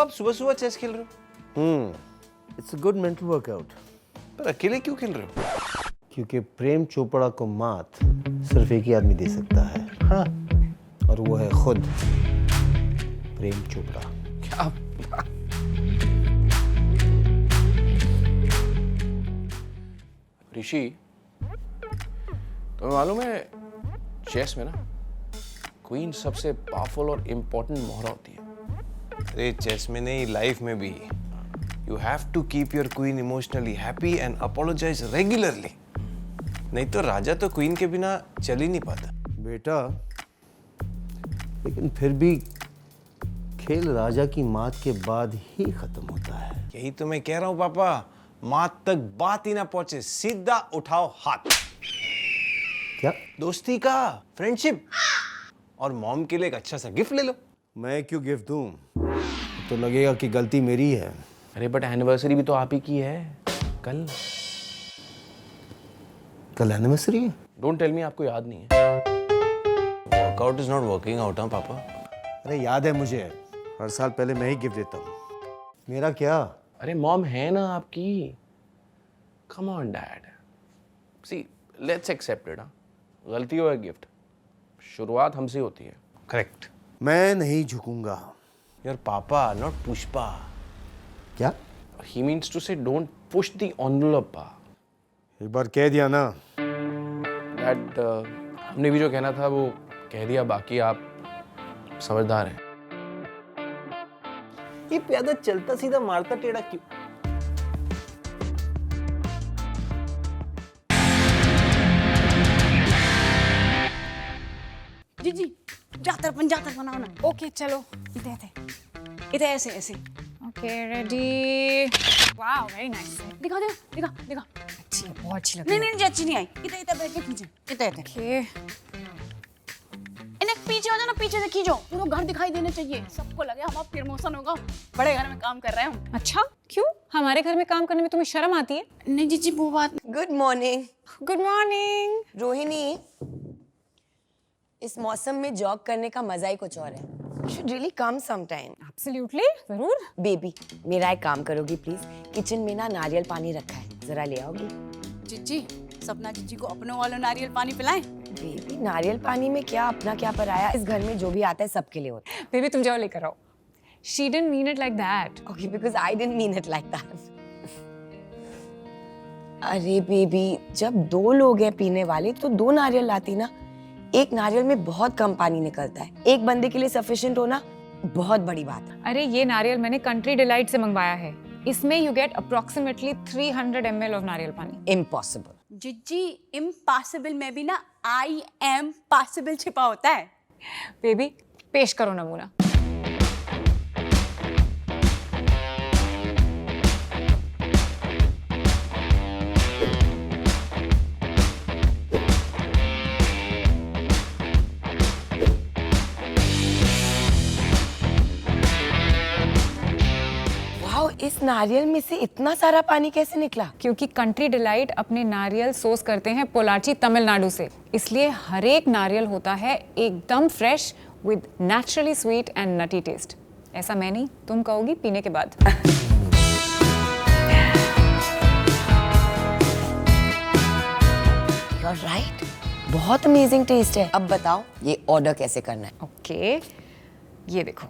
आप सुबह सुबह चेस खेल रहे हो? It's a good mental workout. पर अकेले क्यों खेल रहे हो? क्योंकि प्रेम चोपड़ा को मात सिर्फ एक ही आदमी दे सकता है। हाँ, और वो है खुद प्रेम चोपड़ा। क्या? ऋषि, तुम्हें मालूम है चेस में ना क्वीन सबसे पावरफुल और इम्पोर्टेंट मोहरा होती है। अरे चेस में नहीं, लाइफ में भी। You have to keep your queen emotionally happy and apologise regularly. नहीं तो राजा तो क्वीन के बिना चल ही नहीं पाता। बेटा, लेकिन फिर भी खेल राजा की मात के बाद ही खत्म होता है। यही तो मैं कह रहा हूँ पापा, मात तक बात ही ना पहुंचे, सीधा उठाओ हाथ। क्या? दोस्ती का, फ्रेंडशिप, और मॉम के लिए एक अच्छा सा गिफ्ट ले लो। मैं क्यों गिफ्ट दूं? तो लगेगा कि गलती मेरी है। अरे बट एनिवर्सरी भी तो आप ही की है कल। कल एनिवर्सरी है? डोंट टेल मी आपको याद नहीं है। Workout is not working out हाँ पापा। अरे याद है मुझे, हर साल पहले मैं ही गिफ्ट देता हूँ। मेरा क्या? अरे मॉम है ना आपकी। Come on dad, see let's accept it. गलती हो या गिफ्ट, शुरुआत हमसे होती है। करेक्ट। मैं नहीं झुकूंगा। योर पापा नॉट पुष्पा। क्या? ही मीन्स टू से डोंट पुश द एनवेलप पा। एक बार कह दिया ना। डैड, हमने भी जो कहना था वो कह दिया, बाकी आप समझदार हैं। ये प्यादा चलता सीधा मारता टेढ़ा क्यों? जी जी, जातर बनाओ ना। ओके चलो इधर ऐसे ऐसे। Okay ready. Wow very nice. दिखा दिखा दिखा। अच्छी है, बहुत अच्छी लग नहीं रही है। नहीं अच्छी नहीं आई। इधर इधर बैठ के खींचे। इधर ओके इन्हें पीछे हो जाओ ना, पीछे से खींचो, पूरा घर दिखाई देना चाहिए, सबको लगे हमारा प्रमोशन होगा, बड़े घर में काम कर रहे हैं हम। अच्छा क्यों? हमारे घर में काम करने में तुम्हें शर्म आती है? नहीं जी जी वो बात। Good morning. Good morning. Rohini, इस मौसम में जॉग करने का मजा ही कुछ और है। You should really come sometime. Absolutely, जरूर। बेबी, मेरा एक काम करोगी प्लीज? किचन में ना नारियल पानी रखा है, जरा ले आओगी? जीजी, सपना जीजी को अपनों वाला नारियल पानी पिलाएं। बेबी, नारियल पानी में क्या अपना क्या पराया? इस घर में जो भी आता है सबके लिए होता है। बेबी तुम जाओ लेकर आओ। She didn't mean it like that. Okay, because I didn't mean it like that. अरे बेबी, जब दो लोग हैं पीने वाले तो दो नारियल लाती ना। एक नारियल में बहुत कम पानी निकलता है, एक बंदे के लिए सफिशिएंट होना बहुत बड़ी बात है। अरे ये नारियल मैंने कंट्री डिलाइट से मंगवाया है। इसमें you get approximately 300 ml of नारियल पानी। इम्पॉसिबल। जीजी, इम्पॉसिबल में भी ना आई एम पॉसिबल छिपा होता है। बेबी पेश करो नमूना। वाओ, इस नारियल में से इतना सारा पानी कैसे निकला? क्योंकि कंट्री डिलाइट अपने नारियल सोर्स करते हैं पोलाची तमिलनाडु से, इसलिए हर एक नारियल होता है एकदम fresh with naturally sweet and nutty taste. ऐसा मैं नहीं, तुम कहोगी पीने के बाद। You're right. बहुत अमेजिंग टेस्ट है। अब बताओ ये ऑर्डर कैसे करना है? ओके ये देखो,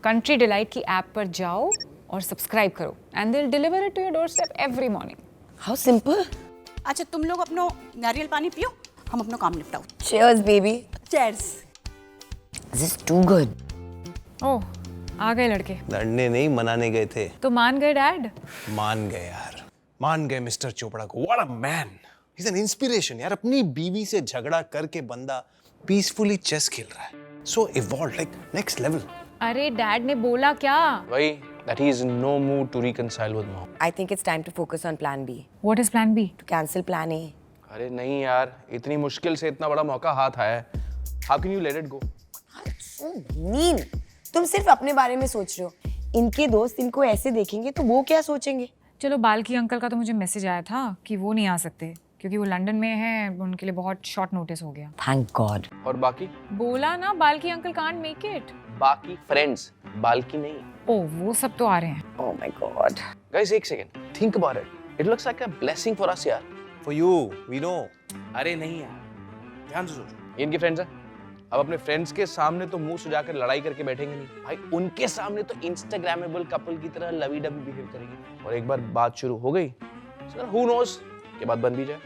कंट्री डिलाइट की ऐप पर जाओ और सब्सक्राइब करो and they will deliver it to your doorstep every morning. How simple. अच्छा तुम लोग अपनो नारियल पानी पियो, हम अपना काम निपटाओ। Cheers baby. Cheers. This is too good. ओह आ गए लड़के। लड़ने नहीं, मनाने गए थे। तो मान गए डैड? मान गए यार, मान गए मिस्टर चोपड़ा को। What a man, he is an inspiration यार। अपनी बीवी से झगड़ा करके बंदा पीसफुली चेस खेल रहा है। सो इवॉल्व, लाइक नेक्स्ट लेवल। अरे डैड ने बोला क्या? वही that he is in no mood to reconcile with mom. I think it's time to focus on plan B. What is plan B? To cancel plan A. अरे नहीं यार, इतनी मुश्किल से इतना बड़ा मौका हाथ आया है। How can you let it go? So mean. तुम सिर्फ अपने बारे में सोच रहे हो। इनके दोस्त इनको ऐसे देखेंगे तो वो क्या सोचेंगे? चलो बाल्की अंकल का तो मुझे मैसेज आया था कि वो नहीं आ सकते क्योंकि वो लंदन में है, उनके लिए बहुत शॉर्ट नोटिस हो गया। Thank God. और बाकी? बोला ना Balki uncle can't make it. बाकी फ्रेंड्स, बाल्की नहीं। ओह वो सब तो आ रहे हैं। Oh my God. Guys, एक second, think about it. It looks like a blessing for us यार. For you, we know. अरे नहीं यार, ध्यान से सोचो, ये इनके फ्रेंड्स हैं। अब अपने फ्रेंड्स के सामने तो मुंह सुजाकर लड़ाई करके बैठेंगे नहीं भाई, उनके सामने तो इंस्टाग्रामेबल कपल की तरह लवी डवी बिहेव करेंगे। और एक बार बात शुरू हो गई, who knows के बाद बन भी जाए।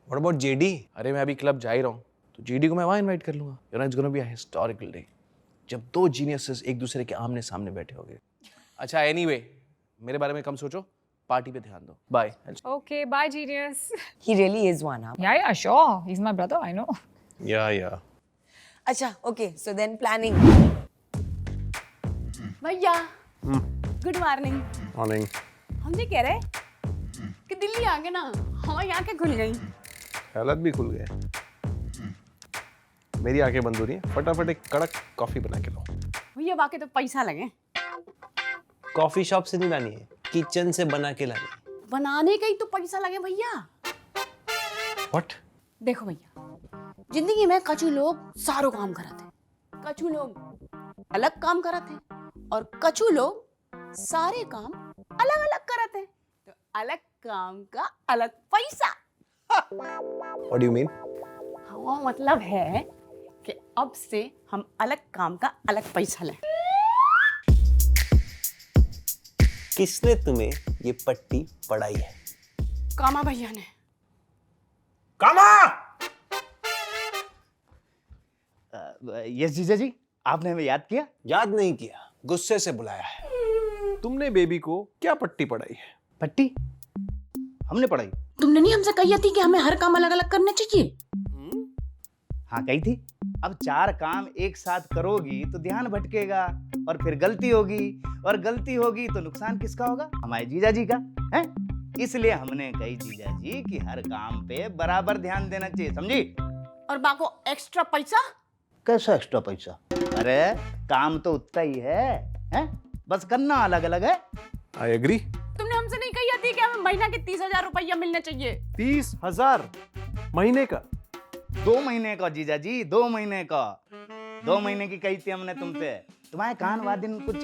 What about JD? अरे मैं अभी क्लब जा ही रहा हूँ, तो जीडी को मैं वहाँ इनवाइट कर लूंगा। You know, it's gonna be a historical day, जब दो जीनियसेस एक दूसरे के आमने सामने बैठे होंगे। अच्छा एनीवे, मेरे बारे में कम सोचो, पार्टी पे ध्यान दो। Bye. Okay, bye genius. He really is one, huh? Yeah, sure. He's my brother, I know. Yeah. अच्छा, okay. So then planning. भैया गुड मॉर्निंग। Morning. हम ये कह रहे कि दिल्ली आ गए ना, हमारी आंखें खुल गई। हालत भी खुल गए। मेरी आंखें बंद हो रही हैं। फटाफट एक कड़क कॉफी बना के लो। भैया बाकी तो पैसा लगे, कॉफी शॉप से नहीं लानी है, किचन से बना के लानी है। बनाने का ही तो पैसा लगे भैया। What? देखो भैया, जिंदगी में कछु लोग सारो काम करते हैं, कछु लोग अलग काम करते हैं और कछु लोग सारे काम अलग अलग करते हैं। तो अलग काम का अलग पैसा। What do you mean? हाँ मतलब है कि अब से हम अलग काम का अलग पैसा लें। किसने तुम्हें ये पट्टी पढ़ाई है? कामा भैया ने। कामा! यस जीजा जी, आपने हमें याद किया? याद नहीं किया, गुस्से से बुलाया है। तुमने बेबी को क्या पट्टी पढ़ाई है? पट्टी हमने पढ़ाई। तुमने नहीं हमसे कही थी कि हमें हर काम अलग अलग करने चाहिए? हाँ कही थी। अब 4 काम एक साथ करोगी तो ध्यान भटकेगा और फिर गलती होगी, और गलती होगी तो नुकसान किसका होगा? हमारे जीजा जी का है। इसलिए हमने कही जीजा जी कि हर काम पे बराबर ध्यान देना चाहिए, समझी? और बाको एक्स्ट्रा पैसा? कैसा एक्स्ट्रा पैसा? अरे काम तो उतना ही है? बस करना अलग अलग है। I agree. तुमने हमसे नहीं कही थी कि हमें महीना के 30,000 रुपया मिलने चाहिए? 30,000 महीने का? 2 महीने का जीजा जी, 2 महीने का। 2 महीने की कही थी हमने तुमसे। तुम्हारे कान वादिन कुछ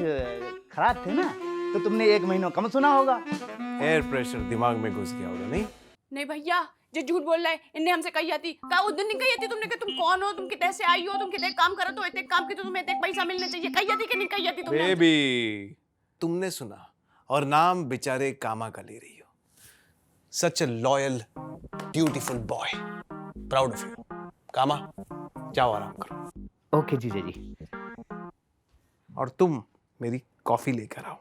खराब थे ना, तो तुमने 1 महीना कम सुना होगा। एयर प्रेशर दिमाग में घुस गया होगा, नहीं? नहीं भैया, जो झूठ बोल रहा है, इनने हमसे कही थी। का उस दिन नहीं कही थी तुमने कि तुम कौन हो, तुम कितने से आई हो, तुम कितने काम करो तो इतने काम की तो तुम्हें इतने पैसा मिलने चाहिए। कही थी कि नहीं कही थी तुमने? बेबी, तुमने सुना और नाम बेचारे कामा का ले रही हो। Such a loyal beautiful boy, proud of you. कामा, जाओ आराम करो। ओके जीजा जी। और तुम मेरी कॉफी लेकर आओ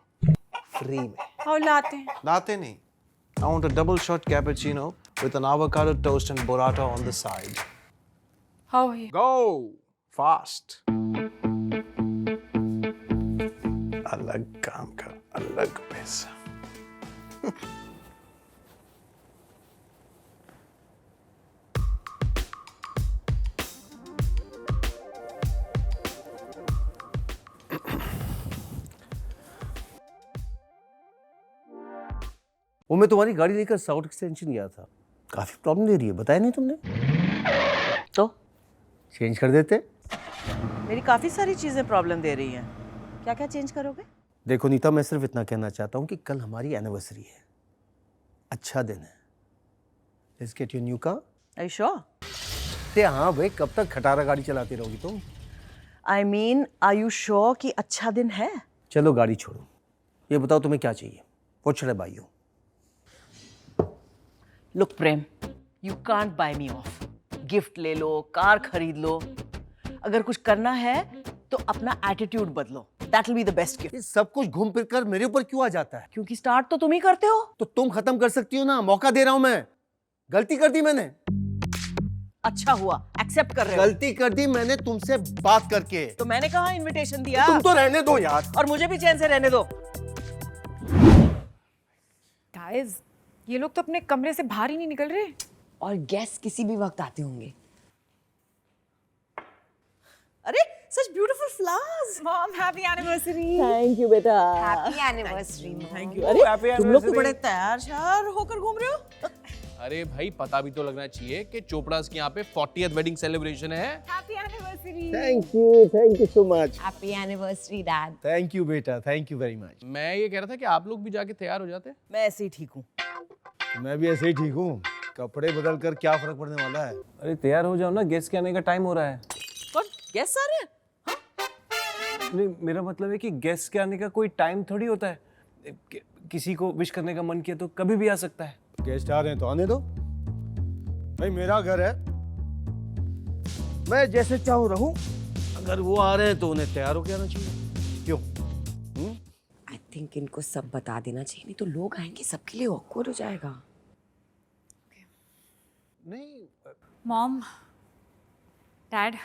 फ्री में। और लाते हैं। लाते नहीं। I want a double shot cappuccino with an avocado toast and burrata on the side. हाँ भैया। Go fast. अलग काम का अलग पैसा। वो मैं तुम्हारी गाड़ी लेकर साउथ एक्सटेंशन गया था, काफी प्रॉब्लम दे रही है, बताया नहीं तुमने? तो चेंज कर देते। मेरी काफ़ी सारी चीज़ें प्रॉब्लम दे रही हैं। क्या क्या चेंज करोगे? देखो नीता, मैं सिर्फ इतना कहना चाहता हूँ कि कल हमारी एनिवर्सरी है, अच्छा दिन है। Let's get your new car. I sure? हाँ भाई, कब तक खटारा गाड़ी चलाती रहोगी तुम? I mean are you sure कि अच्छा दिन है? चलो गाड़ी छोड़ो, ये बताओ तुम्हें क्या चाहिए? What should I buy you? Look Prem, you can't buy me off. Gift ले लो, कार खरीद लो, अगर कुछ करना है तो अपना एटीट्यूड बदलो। That will be the best gift. ये सब कुछ घूम फिर कर मेरे ऊपर क्यों आ जाता है? क्योंकि स्टार्ट तो तुम ही करते हो। तो तुम खत्म कर सकती हो ना, मौका दे रहा हूं मैं। गलती कर दी मैंने। अच्छा हुआ, एक्सेप्ट कर रहे हो। गलती कर दी मैंने तुमसे बात करके। तो मैंने कहा इनविटेशन दिया। तुम तो रहने दो यार। और मुझे भी चैन से रहने दो। गाइस, ये लोग तो अपने कमरे से बाहर ही नहीं निकल रहे। और गेस्ट किसी भी वक्त आते होंगे। अरे such beautiful flowers. Mom, happy anniversary. Thank you बेटा। Happy anniversary. Thank you. अरे तुम लोग तो बड़े तैयार श्यार होकर घूम रहे हो। अरे भाई पता भी तो लगना चाहिए कि चोपड़ास के यहाँ पे 40th वेडिंग सेलिब्रेशन है। Happy anniversary. Thank you so much. Happy anniversary dad. Thank you बेटा, थैंक यू वेरी मच। मैं ये कह रहा था कि आप लोग भी जाके तैयार हो जाते। मैं ऐसे ही ठीक हूँ। मैं भी ऐसे ही ठीक हूँ, कपड़े बदल कर क्या फर्क पड़ने वाला है। अरे तैयार हो जाओ ना, गेस्ट के आने का टाइम हो रहा है। कौन गेस्ट आ रहे हैं? नहीं, मेरा मतलब है कि गेस्ट के आने का कोई टाइम थोड़ी होता है। किसी को विश करने का मन किया तो कभी भी आ सकता है। गेस्ट आ रहे हैं तो आने दो भाई, मेरा घर है, मैं जैसे चाहूँ रहूं। अगर वो आ रहे हैं तो उन्हें तैयार होकर आना चाहिए। क्यों? आई थिंक इनको सब बता देना चाहिए, नहीं तो लोग आएंगे, सबके लिए ऑकवर्ड हो जाएगा। नहीं मॉम, डैड,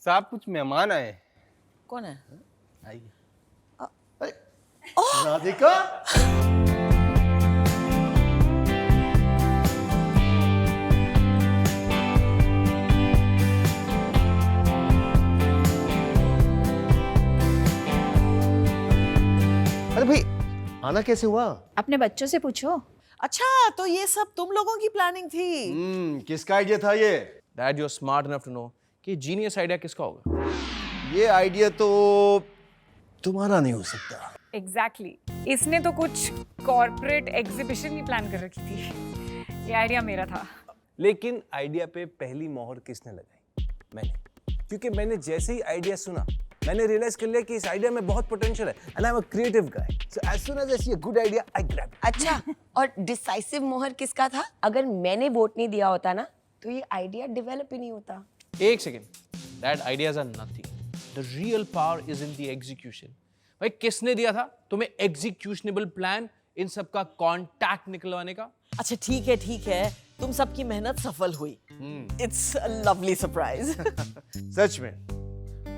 साहब कुछ मेहमान आए। कौन है? आइए। राधिका, अरे भाई आना कैसे हुआ? अपने बच्चों से पूछो। अच्छा, तो ये सब तुम लोगों की प्लानिंग थी? किसका आइडिया था ये? Dad you are smart enough to know कि जीनियस आइडिया किसका होगा। ये आइडिया तो तुम्हारा नहीं हो सकता। एग्जैक्टली इसने तो कुछ कॉर्पोरेट एग्जीबिशन ही प्लान कर रखी थी। ये आइडिया मेरा था। लेकिन आइडिया पे पहली मोहर किसने लगाई? मैंने। क्योंकि मैंने जैसे ही आइडिया सुना, मैंने रियलाइज कर लिया कि इस आइडिया में बहुत पोटेंशियल है and I am a creative guy. So as soon as I see a good idea I grab it. अच्छा, और डिसाइसिव मोहर किसका था? अगर मैंने वोट नहीं दिया होता ना तो ये आइडिया डेवलप ही नहीं होता। एक second dad, ideas are nothing, the real power is in the execution. भाई किसने दिया था तुम्हें एग्जीक्यूशनेबल प्लान, इन सब का कॉन्टैक्ट निकलवाने का? अच्छा ठीक है, तुम सबकी मेहनत सफल हुई। It's a lovely surprise. सच में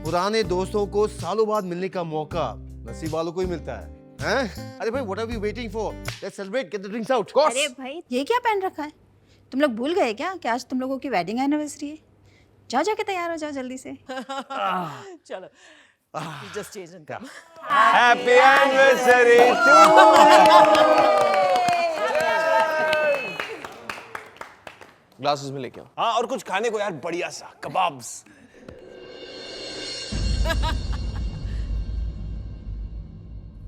पुराने दोस्तों को सालों बाद मिलने का मौका नसीब वालों को ही मिलता है, हैं? अरे भाई, what are we waiting for? Let's celebrate, get the drinks out. अरे भाई ये क्या पहन रखा है? तुम लोग भूल गए क्या कि आज तुम लोगों की वेडिंग एनिवर्सरी है? जाओ जाके तैयार हो जाओ जल्दी से। चलो, just change and come. Happy anniversary too. Glasses में लेके आओ। हाँ, और कुछ खाने को यार, बढ़िया सा कबाब्स।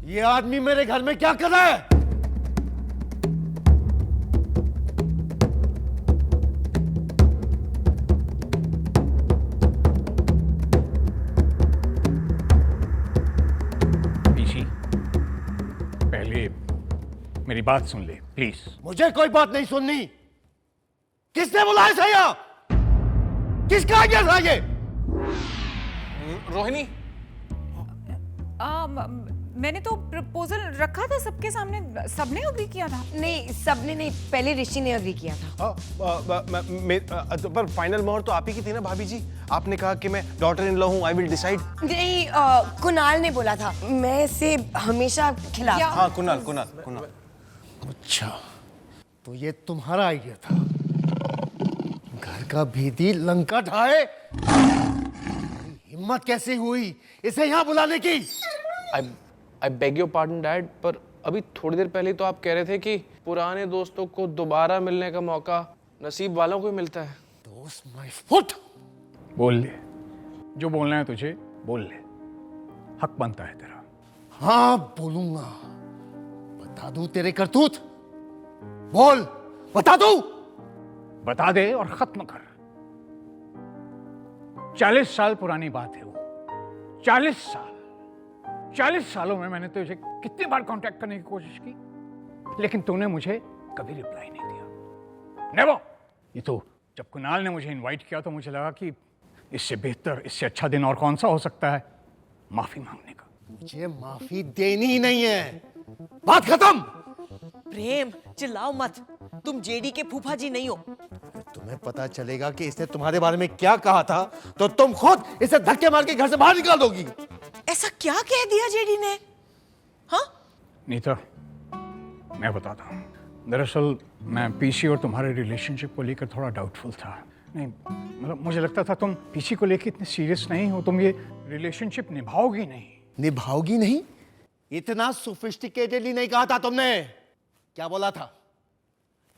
ये आदमी मेरे घर में क्या कर रहा है? पीसी, पहले मेरी बात सुन ले प्लीज। मुझे कोई बात नहीं सुननी। किसने बुलाया था यहाँ? किसका आइडिया था ये? रोहिणी, मैंने तो प्रपोजल रखा था सबके सामने, सबने अग्री किया था। नहीं, सबने नहीं, पहले ऋषि ने अग्री किया था। पर फाइनल मोहर तो आप ही की थी ना भाभी जी। आपने कहा कि मैं डॉटर इन लॉ हूँ, आई विल डिसाइड। नहीं, कुणाल ने बोला था। मैं इसे हमेशा खिलाफ। हाँ, कुणाल। अच्छा, तो ये तुम्हारा आइडिया था? घर का भीदी लंका ढाए? हिम्मत कैसे हुई इसे यहाँ बुलाने की? I beg your pardon dad, पर अभी थोड़ी देर पहले तो आप कह रहे थे कि पुराने दोस्तों को दोबारा मिलने का मौका नसीब वालों को ही मिलता है। दोस्त माय फुट। बोल ले, जो बोलना है तुझे बोल ले, हक बनता है तेरा। हाँ बोलूंगा, बता दूं तेरे करतूत? बोल, बता दूं? बता दे और खत्म कर। 40 साल पुरानी बात है वो। 40 सालों में मैंने तुझे कितनी बार कांटेक्ट करने की कोशिश की, लेकिन तूने मुझे कभी रिप्लाई नहीं दिया। नेवर। ये तो जब कुणाल ने मुझे इनवाइट किया तो मुझे लगा कि इससे बेहतर, इससे अच्छा दिन और कौन सा हो सकता है माफी मांगने का। मुझे माफी देनी ही नहीं है, बात खत्म। प्रेम, चिल्लाओ मत, तुम जेडी के फूफा जी नहीं हो। तुम्हें पता चलेगा कि इसने तुम्हारे बारे में क्या कहा था तो तुम खुद इसे धक्के मार के घर से बाहर निकाल दोगी। ऐसा क्या कह दिया जेडी ने? हाँ? नीता, मैं बताता हूँ। दरअसल मैं पीसी और तुम्हारे रिलेशनशिप को लेकर थोड़ा डाउटफुल था। नहीं, मतलब मुझे लगता था तुम पीसी को लेकर इतने सीरियस नहीं हो, तुम ये रिलेशनशिप निभाओगी नहीं। निभाओगी नहीं? इतना सोफिस्टिकेटेडली नहीं कहा था तुमने। क्या बोला था?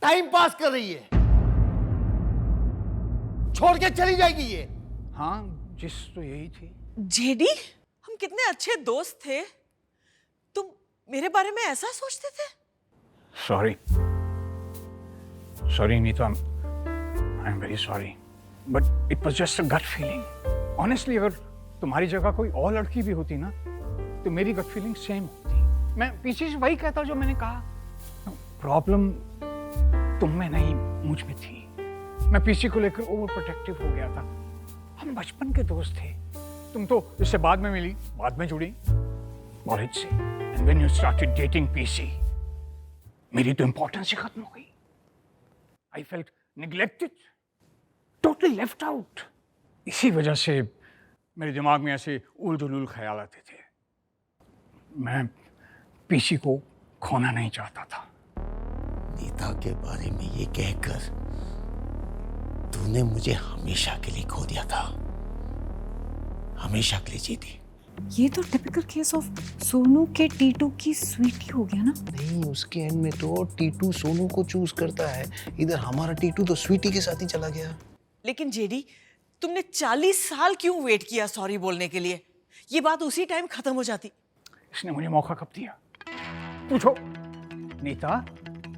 टाइम पास कर रही है। छोड़ के चली जाएगी ये। हाँ जिस तो यही थी। जेडी, हम कितने अच्छे दोस्त थे, तुम मेरे बारे में ऐसा सोचते थे? Sorry Nita, I'm very sorry, but it was just a gut feeling. Honestly, अगर तुम्हारी जगह कोई और लड़की भी होती ना, तो मेरी gut feeling सेम होती। मैं पीछे से वही कहता जो मैंने कहा। प्रॉब्लम तुम में नहीं, मुझ में थी। मैं पीछे को लेकर ओवर प्रोटेक्टिव हो गया था। हम बचपन के दोस्त थे। तुम तो इससे बाद में मिली, बाद में जुड़ी कॉलेज से। And when you started dating PC, मेरी तो इम्पोर्टेंस ही खत्म हो गई। I felt neglected, totally left out. इसी वजह से मेरे दिमाग में ऐसे उल-जुलूल ख्याल आते थे। मैं पीसी को खोना नहीं चाहता था। नीता के बारे में ये कहकर तूने मुझे हमेशा के लिए खो दिया था, हमेशा के लिए जीती। ये तो टिपिकल केस ऑफ सोनू के टीटू की स्वीटी हो गया ना। नहीं, उसके एंड में तो टीटू सोनू को चूज करता है। इधर हमारा टीटू तो स्वीटी के साथ ही चला गया। लेकिन जेडी, तुमने 40 साल क्यों वेट किया सॉरी बोलने के लिए? ये बात उसी टाइम खत्म हो जाती। इसने मुझे मौका कब दिया? पूछो। नीता,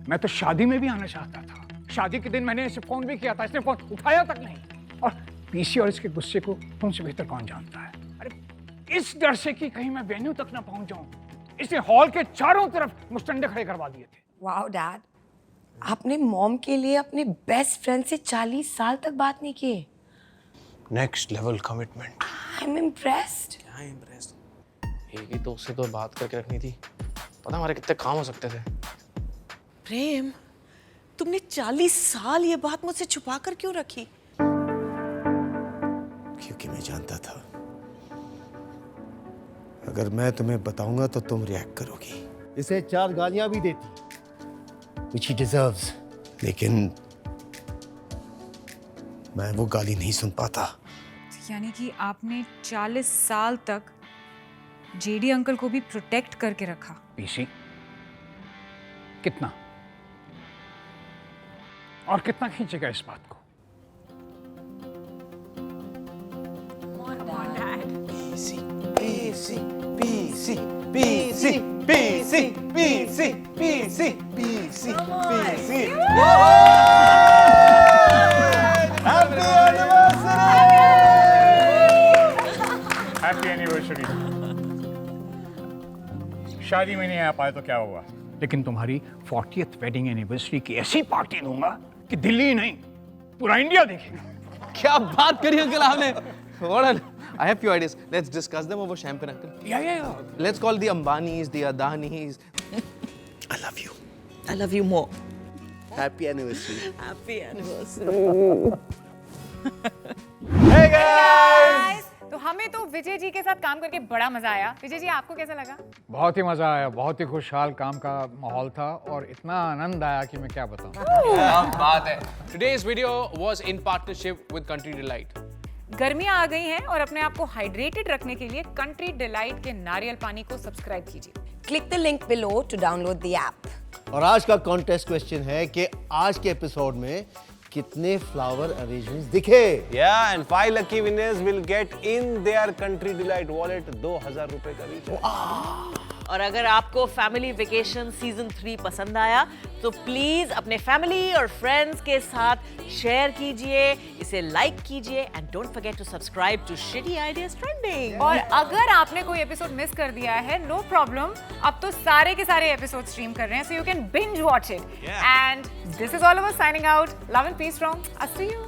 मैं तो शादी में भी आना चाहता था। शादी के दिन मैंने इसे फोन भी किया था, इसने फोन उठाया तक नहीं। और पीसी और इसके गुस्से को तुमसे बेहतर कौन जानता है? अरे इस डर से कि कहीं मैं वेन्यू तक ना पहुंच जाऊं, इसने हॉल के चारों तरफ मुस्टंडे खड़े करवा दिए थे। वाओ डैड, आपने मॉम के लिए अपने बेस्ट फ्रेंड से 40 साल तक बात नहीं की। Next level commitment. I am impressed. क्या इम्प्रेस्ड? एक ही तो उससे तो बात करके रखनी थी। पता हमारे कितने काम हो सकते थे। प्रेम, तुमने 40 साल ये बात मुझसे छुपा कर क्यों रखी? क्योंकि मैं जानता था अगर मैं तुम्हें बताऊंगा तो तुम रिएक्ट करोगी। इसे 4 गालियां भी देती, which he deserves, लेकिन मैं वो गाली नहीं सुन पाता। यानी कि आपने 40 साल तक जेडी अंकल को भी प्रोटेक्ट करके रखा। पीसी, कितना और कितना खींचेगा इस बात को? Happy anniversary. शादी में नहीं आ पाए तो क्या हुआ, लेकिन तुम्हारी 40th वेडिंग एनिवर्सरी की ऐसी पार्टी दूंगा कि दिल्ली नहीं पूरा इंडिया देखेगा। क्या बात करी अंकल आपने। I have few ideas. Let's discuss them over champagne, uncle. Yeah. Let's call the Ambanis, the Adanis. I love you. I love you more. Happy anniversary. Happy anniversary. Hey guys! तो हमें तो विजय जी के साथ काम करके बड़ा मजा आया। विजय जी, आपको कैसा लगा? बहुत ही मजा आया, बहुत ही खुशहाल काम का माहौल था और इतना आनंद आया कि मैं क्या बताऊं। क्या बात है। Today's video was in partnership with Country Delight. गर्मियां आ गई हैं और अपने आप को हाइड्रेटेड रखने के लिए कंट्री डिलाइट के नारियल पानी को सब्सक्राइब कीजिए। Click the link below to download the app. और आज का कॉन्टेस्ट क्वेश्चन है कि आज के एपिसोड में कितने फ्लावर अरेंजमेंट्स दिखे। Yeah, and 5 lucky winners will get in their Country Delight wallet 2000 रुपए का रिचार्ज। और अगर आपको फैमिली वेकेशन सीजन 3 पसंद आया तो प्लीज अपने फैमिली और फ्रेंड्स के साथ शेयर कीजिए, इसे लाइक कीजिए and don't forget to subscribe to shitty ideas trending. और अगर आपने कोई एपिसोड मिस कर दिया है, नो प्रॉब्लम, अब तो सारे के सारे एपिसोड स्ट्रीम कर रहे हैं, so you can binge watch it. And this is all over signing out. Love and peace from us to you.